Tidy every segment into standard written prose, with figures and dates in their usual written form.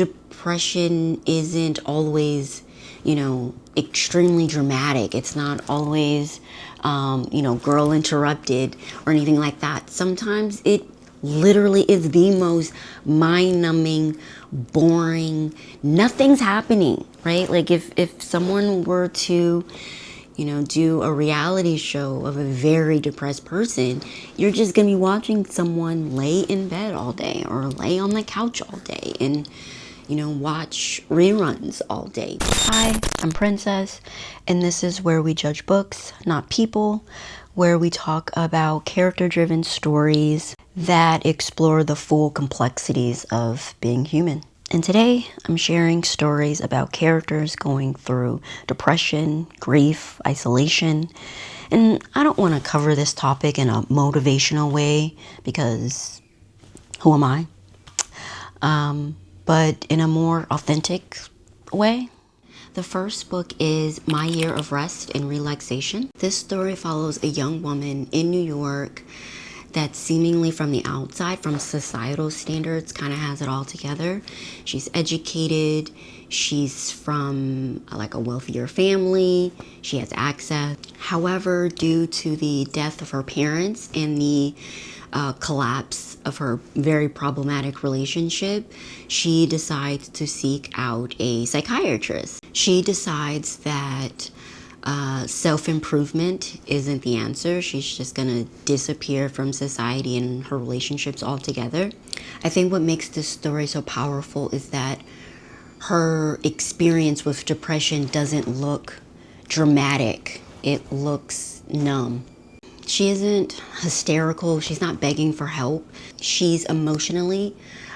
depression isn't always, extremely dramatic. It's not always, girl interrupted or anything like that. Sometimes it literally is the most mind-numbing, boring, nothing's happening, right? Like if someone were to do a reality show of a very depressed person, you're just gonna be watching someone lay in bed all day or lay on the couch all day and watch reruns all day. Hi, I'm Princess, and this is where we judge books, not people, where we talk about character-driven stories that explore the full complexities of being human. And today, I'm sharing stories about characters going through depression, grief, isolation. And I don't want to cover this topic in a motivational way because who am I? But in a more authentic way. The first book is My Year of Rest and Relaxation. This story follows a young woman in New York that seemingly from the outside, from societal standards, kind of has it all together. She's educated, she's from like a wealthier family, she has access. However, due to the death of her parents and the collapse of her very problematic relationship, she decides to seek out a psychiatrist. She decides that self-improvement isn't the answer. She's just gonna disappear from society and her relationships altogether. I think what makes this story so powerful is that her experience with depression doesn't look dramatic. It looks numb. She isn't hysterical. She's not begging for help. She's emotionally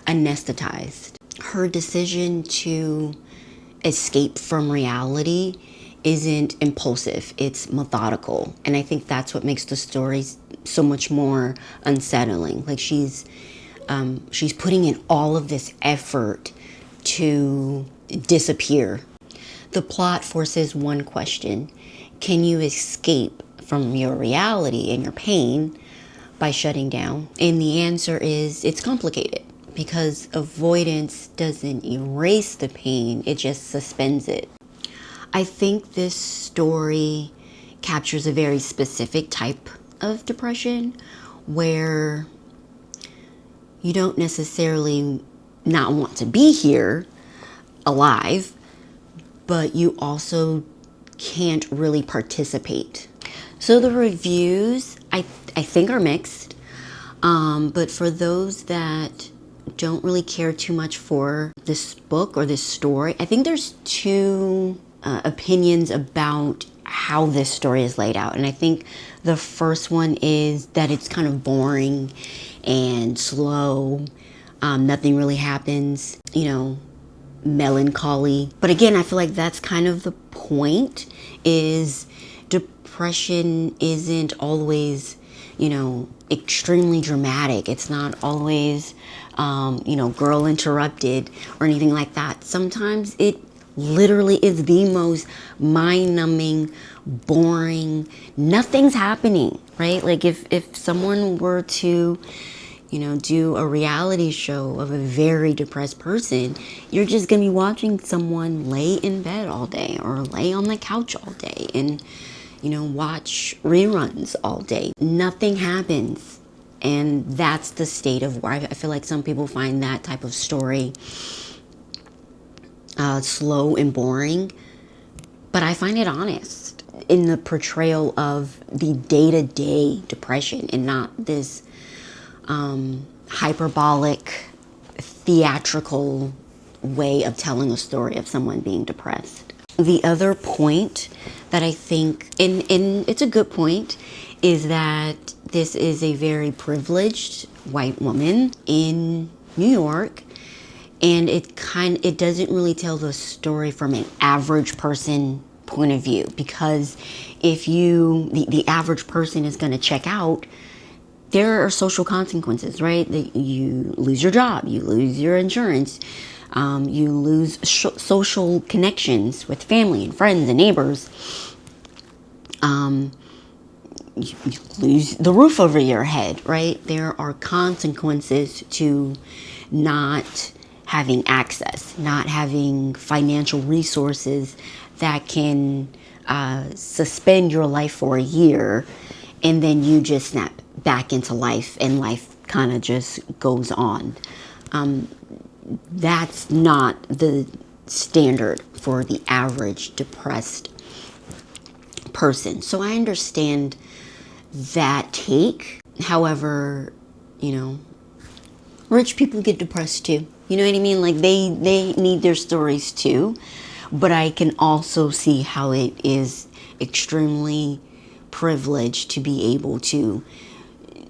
anesthetized. Her decision to escape from reality isn't impulsive, it's methodical. And I think that's what makes the story so much more unsettling. Like she's putting in all of this effort to disappear. The plot forces one question: can you escape from your reality and your pain by shutting down? And the answer is it's complicated because avoidance doesn't erase the pain, it just suspends it. I think this story captures a very specific type of depression where you don't necessarily not want to be here alive, but you also can't really participate. So the reviews, I think are mixed, but for those that don't really care too much for this book or this story, I think there's two opinions about how this story is laid out. And I think the first one is that it's kind of boring and slow. Nothing really happens, melancholy. But again, I feel like that's kind of the point, is depression isn't always, extremely dramatic. It's not always, girl interrupted or anything like that. Sometimes it literally is the most mind-numbing, boring, nothing's happening, right? Like if someone were to do a reality show of a very depressed person, you're just gonna be watching someone lay in bed all day or lay on the couch all day and watch reruns all day. Nothing happens. And that's the state of where I feel like some people find that type of story slow and boring, but I find it honest in the portrayal of the day-to-day depression and not this hyperbolic, theatrical way of telling a story of someone being depressed. The other point that I think, and it's a good point, is that this is a very privileged white woman in New York, and it doesn't really tell the story from an average person point of view, because if the average person is going to check out, there are social consequences, right? That you lose your job, you lose your insurance, you lose social connections with family and friends and neighbors. You lose the roof over your head, right? There are consequences to not having access, not having financial resources that can suspend your life for a year, and then you just snap back into life and life kind of just goes on. That's not the standard for the average depressed person. So I understand that take. However, rich people get depressed too. You know what I mean? Like they need their stories too. But I can also see how it is extremely privileged to be able to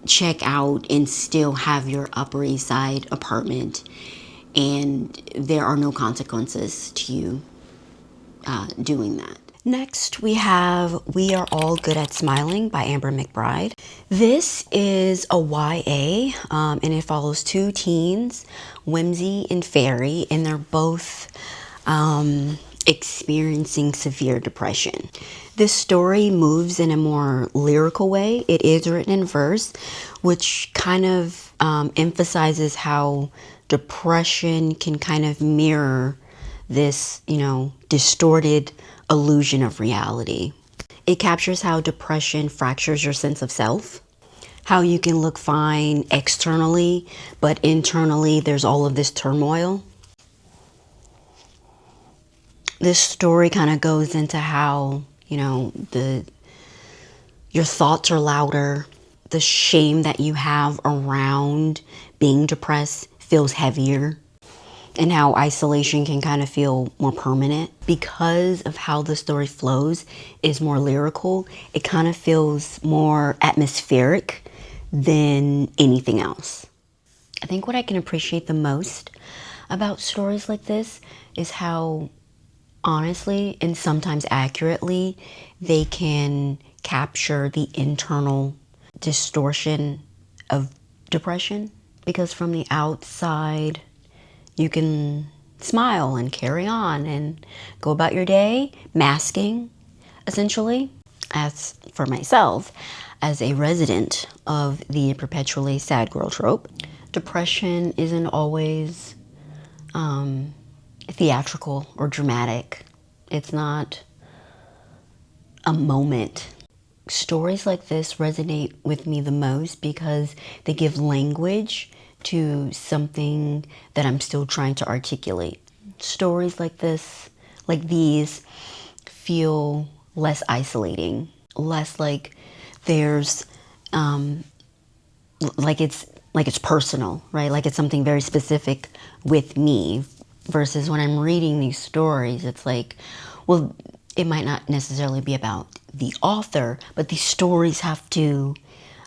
check out and still have your Upper East Side apartment, and there are no consequences to you doing that. Next, we have We Are All Good at Smiling by Amber McBride. This is a YA, and it follows two teens, Whimsy and Fairy, and they're both experiencing severe depression. This story moves in a more lyrical way. It is written in verse, which kind of emphasizes how depression can kind of mirror this, distorted illusion of reality. It captures how depression fractures your sense of self, how you can look fine externally, but internally there's all of this turmoil. This story kind of goes into how, your thoughts are louder, the shame that you have around being depressed feels heavier, and how isolation can kind of feel more permanent. Because of how the story flows is more lyrical, it kind of feels more atmospheric than anything else. I think what I can appreciate the most about stories like this is how honestly and sometimes accurately they can capture the internal distortion of depression. Because from the outside, you can smile and carry on and go about your day, masking, essentially. As for myself, as a resident of the perpetually sad girl trope, depression isn't always theatrical or dramatic. It's not a moment. Stories like this resonate with me the most because they give language to something that I'm still trying to articulate. Stories like these feel less isolating, less like there's like it's personal, right? Like it's something very specific with me, versus when I'm reading these stories, it's like, well, it might not necessarily be about the author, but these stories have to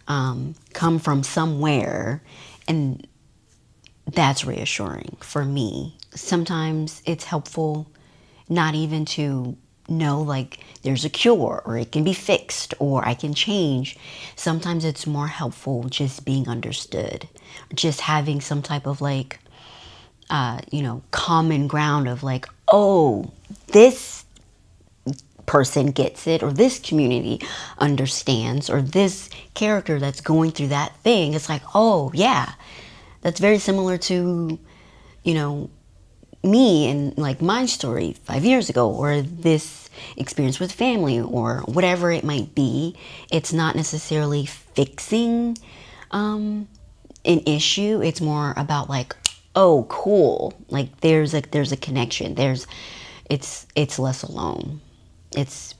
come from somewhere, and that's reassuring for me. Sometimes it's helpful not even to know like there's a cure or it can be fixed or I can change. Sometimes it's more helpful just being understood, just having some type of like common ground of like, oh, this person gets it, or this community understands, or this character that's going through that thing. It's like, oh yeah, that's very similar to, me and like my story 5 years ago, or this experience with family, or whatever it might be. It's not necessarily fixing an issue. It's more about like, oh, cool. Like there's a connection. It's less alone. It's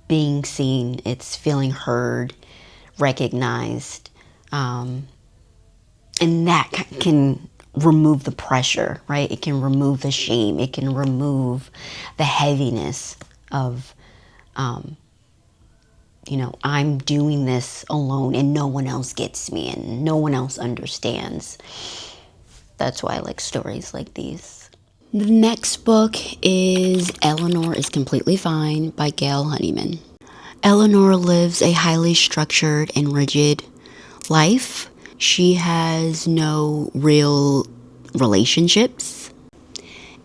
being seen. It's feeling heard, recognized, and that can remove the pressure, right? It can remove the shame. It can remove the heaviness of, I'm doing this alone and no one else gets me and no one else understands. That's why I like stories like these. The next book is Eleanor is Completely Fine by Gail Honeyman. Eleanor lives a highly structured and rigid life. She has no real relationships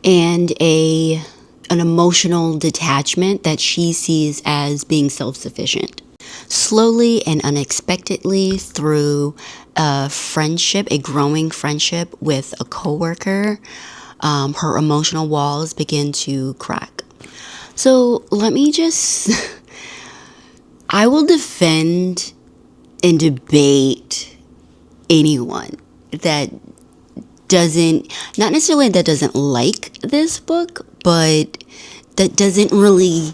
and an emotional detachment that she sees as being self-sufficient. Slowly and unexpectedly through a growing friendship with a coworker, her emotional walls begin to crack. So let me just, I will defend and debate anyone that doesn't, not necessarily that doesn't like this book, but that doesn't really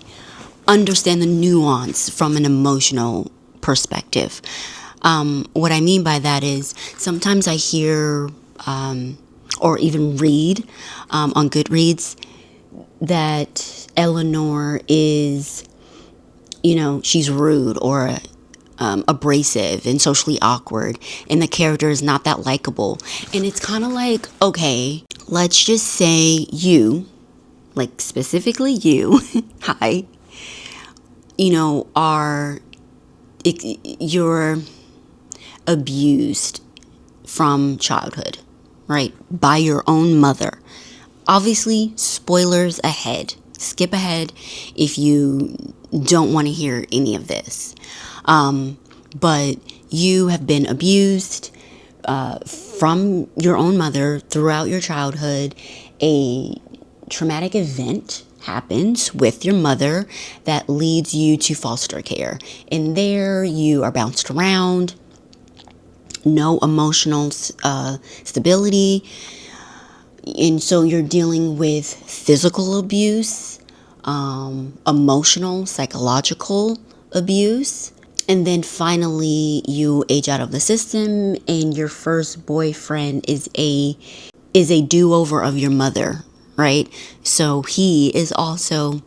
understand the nuance from an emotional perspective. What I mean by that is sometimes I hear or even read on Goodreads that Eleanor is, she's rude or abrasive and socially awkward, and the character is not that likable. And it's kind of like, okay, let's just say you, like specifically you, hi, you're abused from childhood, right? By your own mother. Obviously, spoilers ahead. Skip ahead if you don't want to hear any of this. But you have been abused from your own mother throughout your childhood. A traumatic event happens with your mother that leads you to foster care. And there you are bounced around, no emotional stability. And so you're dealing with physical abuse, emotional, psychological abuse. And then finally you age out of the system and your first boyfriend is a do-over of your mother, right? So he is also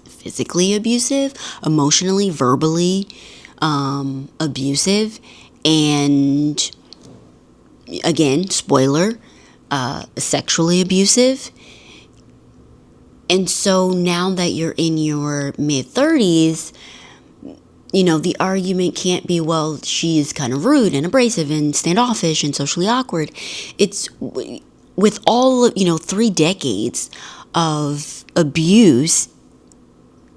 physically abusive, emotionally, verbally abusive, and again, spoiler, sexually abusive. And so now that you're in your mid-30s, the argument can't be, well, she's kind of rude and abrasive and standoffish and socially awkward. It's with all of, 3 decades of abuse,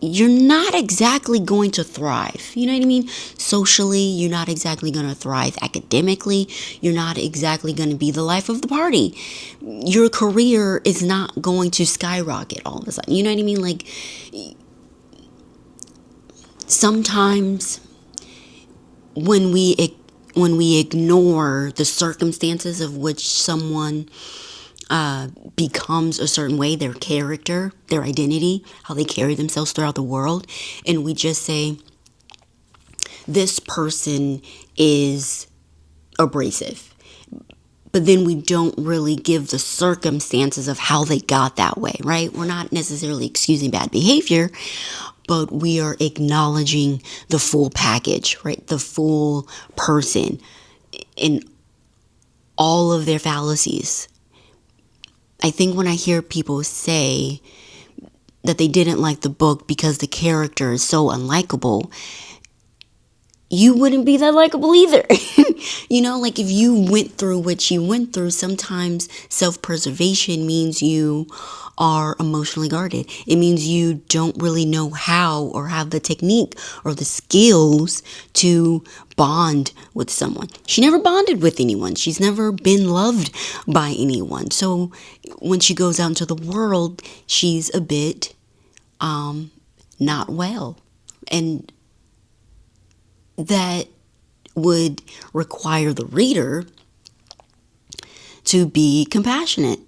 you're not exactly going to thrive. You know what I mean? Socially, you're not exactly going to thrive. Academically, you're not exactly going to be the life of the party. Your career is not going to skyrocket all of a sudden. You know what I mean? Like, sometimes when we ignore the circumstances of which someone becomes a certain way, their character, their identity, how they carry themselves throughout the world, and we just say, this person is abrasive, but then we don't really give the circumstances of how they got that way, right? We're not necessarily excusing bad behavior, but we are acknowledging the full package, right? The full person in all of their fallacies. I think when I hear people say that they didn't like the book because the character is so unlikable, you wouldn't be that likable either. Like if you went through what you went through, sometimes self-preservation means you are emotionally guarded. It means you don't really know how or have the technique or the skills to bond with someone. She never bonded with anyone. She's never been loved by anyone. So when she goes out into the world, she's a bit not well. And that would require the reader to be compassionate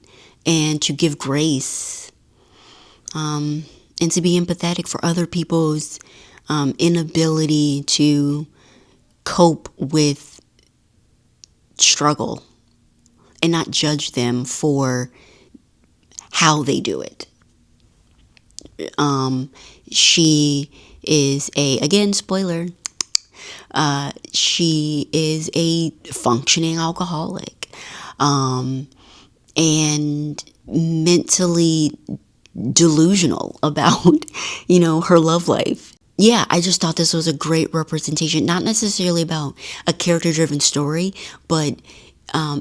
and to give grace, and to be empathetic for other people's inability to cope with struggle and not judge them for how they do it. She is again, spoiler, she is a functioning alcoholic, and mentally delusional about, her love life. Yeah, I just thought this was a great representation, not necessarily about a character-driven story, but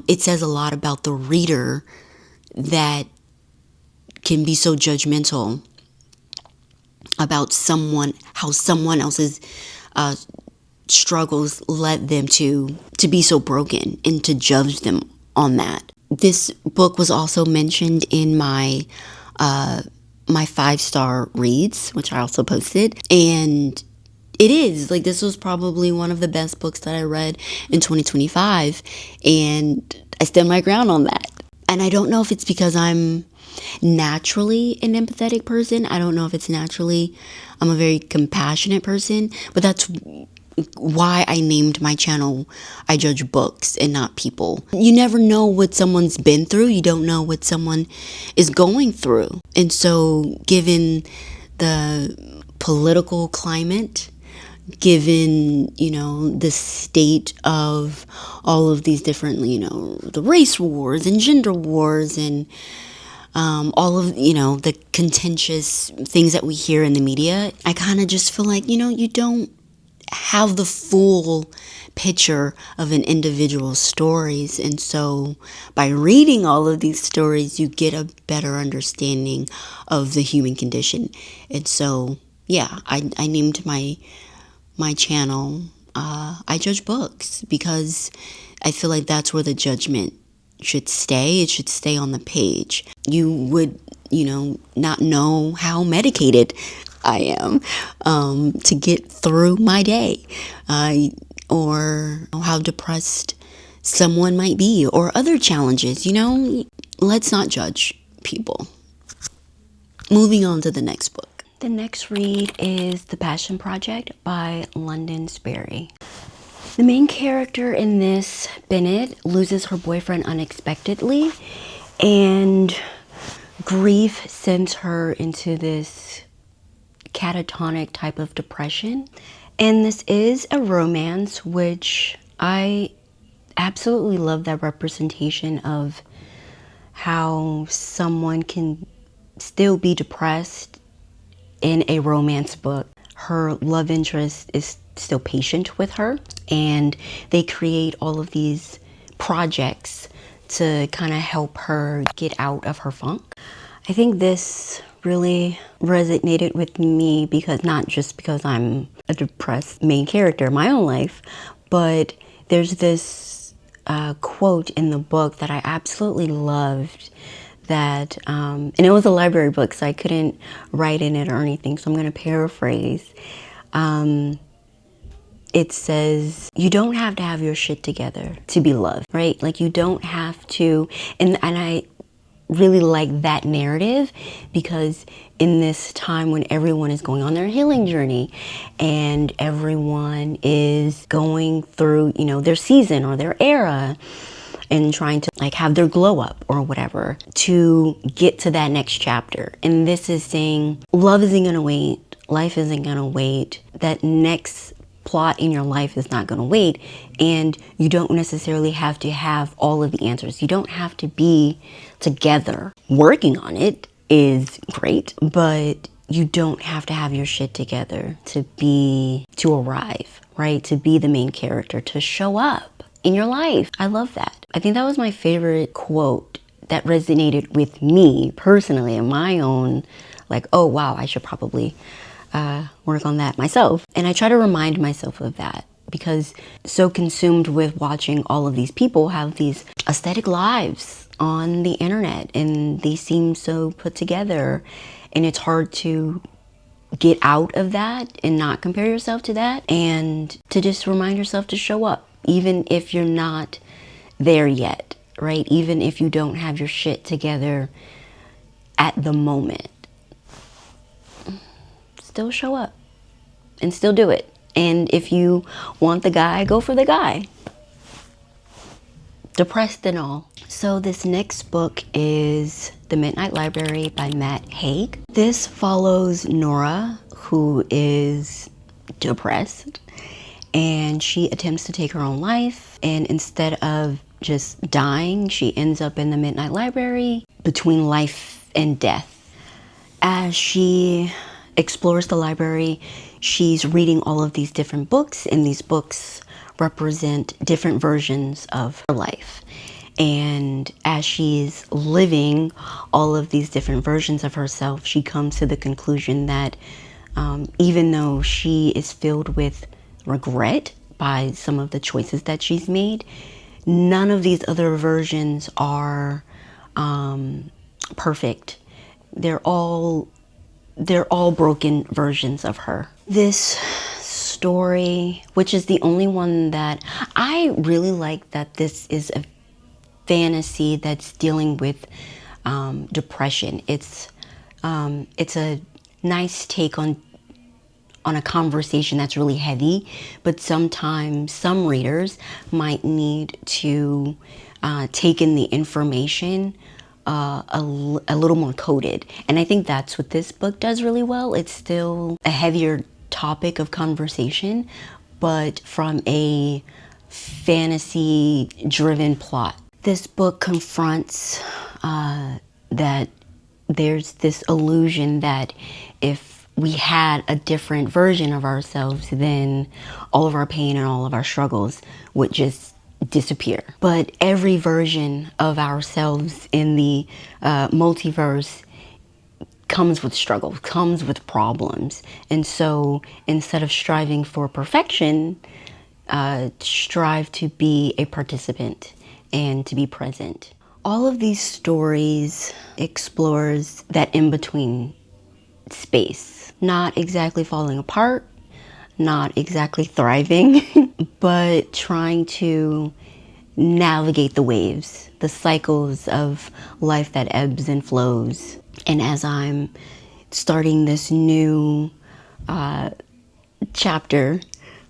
it says a lot about the reader that can be so judgmental about how someone else's struggles led them to be so broken, and to judge them on that. This book was also mentioned in my 5-star reads, which I also posted, and it is like, this was probably one of the best books that I read in 2025, and I stand my ground on that. And I don't know if it's because I'm naturally an empathetic person. I don't know if it's naturally I'm a very compassionate person, but that's why I named my channel I Judge Books and Not People. You never know what someone's been through. You don't know what someone is going through. And so, given the political climate, given, the state of all of these different, the race wars and gender wars, and all of, the contentious things that we hear in the media, I kind of just feel like, you don't have the full picture of an individual's stories. And so by reading all of these stories, you get a better understanding of the human condition. And so, yeah, I named my channel I Judge Books, because I feel like that's where the judgment should stay. It should stay on the page. You would, not know how medicated I am to get through my day, or how depressed someone might be, or other challenges. Let's not judge people. Moving on to the next book. The next read is The Passion Project by London Sperry. The main character in this, Bennett, loses her boyfriend unexpectedly, and grief sends her into this catatonic type of depression. And this is a romance, which I absolutely love that representation of how someone can still be depressed in a romance book. Her love interest is still patient with her, and they create all of these projects to kind of help her get out of her funk. I think this really resonated with me, because not just because I'm a depressed main character in my own life, but there's this quote in the book that I absolutely loved, that and it was a library book, so I couldn't write in it or anything, so I'm going to paraphrase. It says, you don't have to have your shit together to be loved, right? Like, you don't have to, and I really like that narrative, because in this time when everyone is going on their healing journey, and everyone is going through, their season or their era, and trying to have their glow up or whatever to get to that next chapter. And this is saying, love isn't gonna wait, life isn't gonna wait, that next plot in your life is not gonna wait, and you don't necessarily have to have all of the answers. You don't have to be together. Working on it is great, but you don't have to have your shit together to arrive, right? To be the main character, to show up in your life. I love that. I think that was my favorite quote that resonated with me personally, in my own, oh wow, I should probably work on that myself. And I try to remind myself of that, because so consumed with watching all of these people have these aesthetic lives on the internet, and they seem so put together, and it's hard to get out of that and not compare yourself to that, and to just remind yourself to show up, even if you're not there yet, right? Even if you don't have your shit together at the moment, still show up and still do it. And if you want the guy, go for the guy, depressed and all. So this next book is The Midnight Library by Matt Haig. This follows Nora, who is depressed, and she attempts to take her own life, and instead of just dying, she ends up in the Midnight Library between life and death. As she explores the library, she's reading all of these different books, and these books represent different versions of her life. And as she's living all of these different versions of herself, she comes to the conclusion that even though she is filled with regret by some of the choices that she's made, none of these other versions are perfect. They're all broken versions of her. This story, which is the only one that I really like, that this is a fantasy that's dealing with depression. It's a nice take on a conversation that's really heavy, but sometimes some readers might need to take in the information a little more coded. And I think that's what this book does really well. It's still a heavier topic of conversation, but from a fantasy driven plot. This book confronts that there's this illusion that if we had a different version of ourselves, then all of our pain and all of our struggles would just disappear. But every version of ourselves in the multiverse comes with struggles, comes with problems. And so instead of striving for perfection, strive to be a participant and to be present. All of these stories explores that in-between space. Not exactly falling apart, not exactly thriving, but trying to navigate the waves, the cycles of life that ebbs and flows. And as I'm starting this new chapter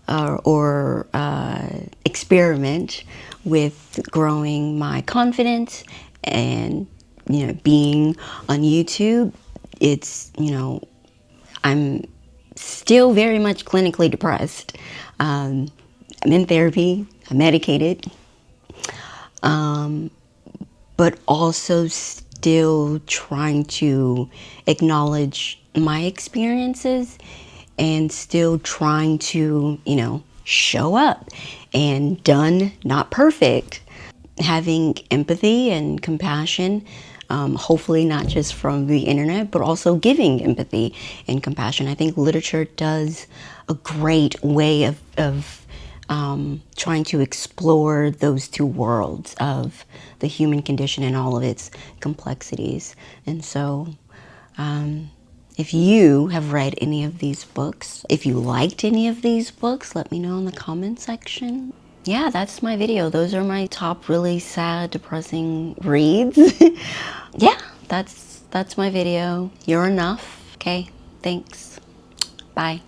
or experiment with growing my confidence and, being on YouTube, it's, I'm still very much clinically depressed. I'm in therapy, I'm medicated, but also still trying to acknowledge my experiences and still trying to, show up, and done, not perfect. Having empathy and compassion, hopefully not just from the internet, but also giving empathy and compassion. I think literature does a great way of trying to explore those two worlds of the human condition and all of its complexities. And so if you have read any of these books, if you liked any of these books, let me know in the comment section. Yeah, that's my video. Those are my top really sad, depressing reads. Yeah, that's my video. You're enough. Okay, thanks. Bye.